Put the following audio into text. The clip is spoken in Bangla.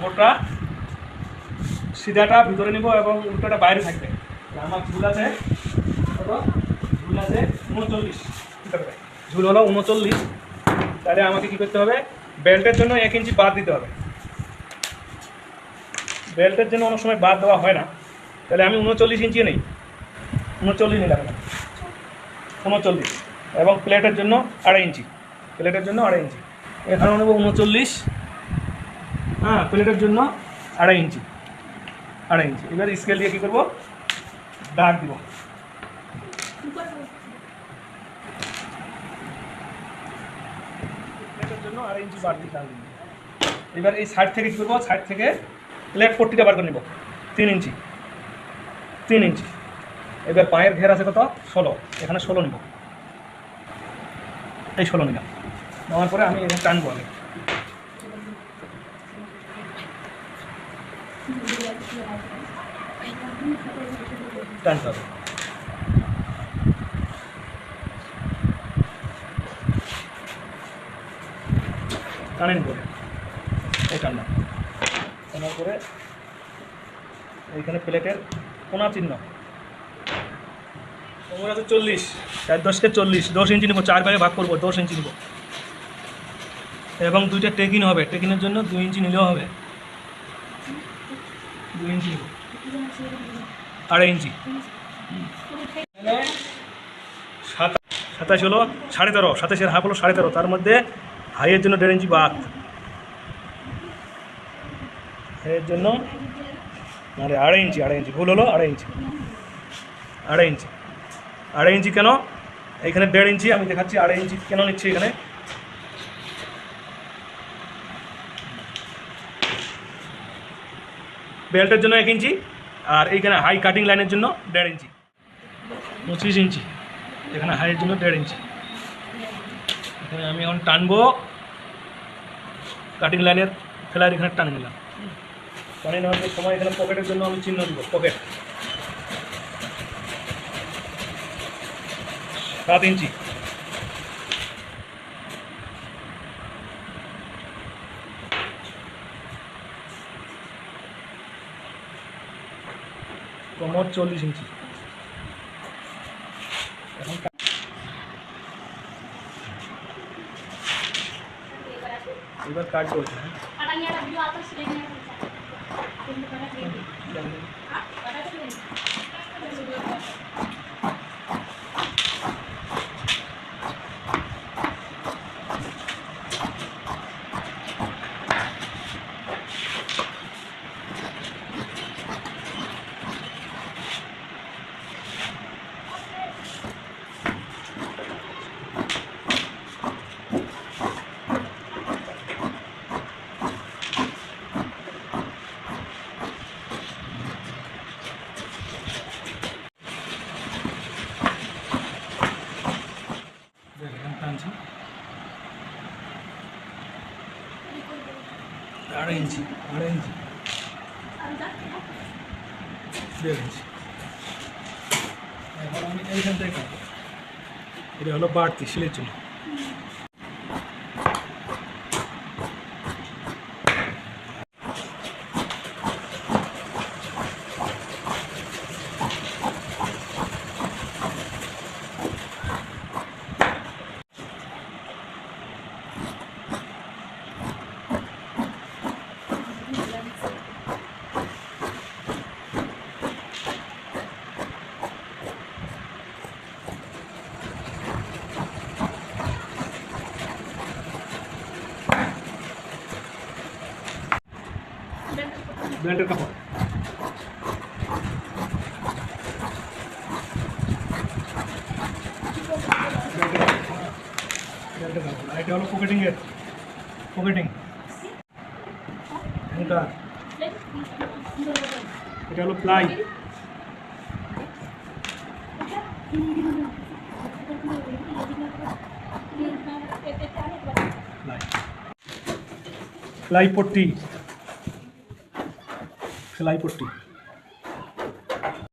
কাপড়টা সিধাটা ভিতরে নিব এবং উল্টোটা বাইরে থাকবে। আমার ঝুল আছে কত? ঝুল আছে 39, ঝুল হলো 39। তাহলে আমাকে কী করতে হবে? বেল্টের জন্য 1 ইঞ্চি বাদ দিতে হবে। বেল্টের জন্য অনেক সময় বাদ দেওয়া হয় না, তাহলে আমি 39 ইঞ্চি নেই, 39 নিলাম, 39। এবং প্লেটের জন্য 2.5 ইঞ্চি, প্লেটের জন্য 2.5 ইঞ্চি। এখানেও নেব 39, হ্যাঁ, প্লেটের জন্য 2.5 ইঞ্চি, 2.5 ইঞ্চি। এবার স্কেল দিয়ে কী করবো? দাগ দিব। প্লেটের জন্য 2.5 ইঞ্চি বাড়তি দাগ দিব। এবার এই সাইড থেকে কী করবো? সাইড থেকে প্লেট পট্টিটা বার করে নেব 3 ইঞ্চি, 3 ইঞ্চি। এবার পায়ের ঘের আছে কত? 16, এখানে 16 নিব, এই 16 নিলাম। নেওয়ার পরে আমি এখানে টানবো, আগে টানতে হবে। টানেন করে এই টানলাম, টানার পরে এইখানে প্লেটের কোনা চিহ্ন কোমর আছে 40, 4 10 40, 10 ইঞ্চি নেবো, 4 ভাগে ভাগ করবো, 10 ইঞ্চি নেব। এবং 2টা টেকিন হবে, টেকিনের জন্য 2 ইঞ্চি নিলেও হবে, 2 ইঞ্চি নেব, 2.5 ইঞ্চি। 27 হলো 13.5, 27-এর হাফ হলো 13.5, তার মধ্যে হাইয়ের জন্য 1.5 ইঞ্চি বাদ, হাইয়ের জন্য মানে 2.5 ইঞ্চি, 2.5 ইঞ্চি, ভুল হলো 2.5 ইঞ্চি, 2.5 ইঞ্চি, 2.5 ইঞ্চি কেন? এখানে 1.5 ইঞ্চি আমি দেখাচ্ছি 2.5 ইঞ্চি কেন নিচ্ছি। এখানে বেল্টের জন্য 1 ইঞ্চি, আর এইখানে হাই কাটিং লাইনের জন্য 1.5 ইঞ্চি, 25 ইঞ্চি। এখানে হাইয়ের জন্য 1.5 ইঞ্চি। এখানে আমি এখন টানবো, কাটিং লাইনের ফেলার এখানে টানে নিলাম। টানে নেওয়ার সময় এখানে পকেটের জন্য আমি চিহ্ন দিব, পকেট 7 ইঞ্চি। কোমর 40 ইঞ্চি। এখন এবার কাটবো এখানে। টানছি 2.5 ইঞ্চি, 2.5 ইঞ্চি, 1.5 ইঞ্চি। এখন আমি এইখান থেকে কাটবো, এটা হলো বাড়তি সিলের জন্য। বেল্টের কাপড় এটা হলো পকেটিংয়ের, পকেটিং এটা হলো প্লাই, প্লাই পট্টি, সেলাই পট্টি।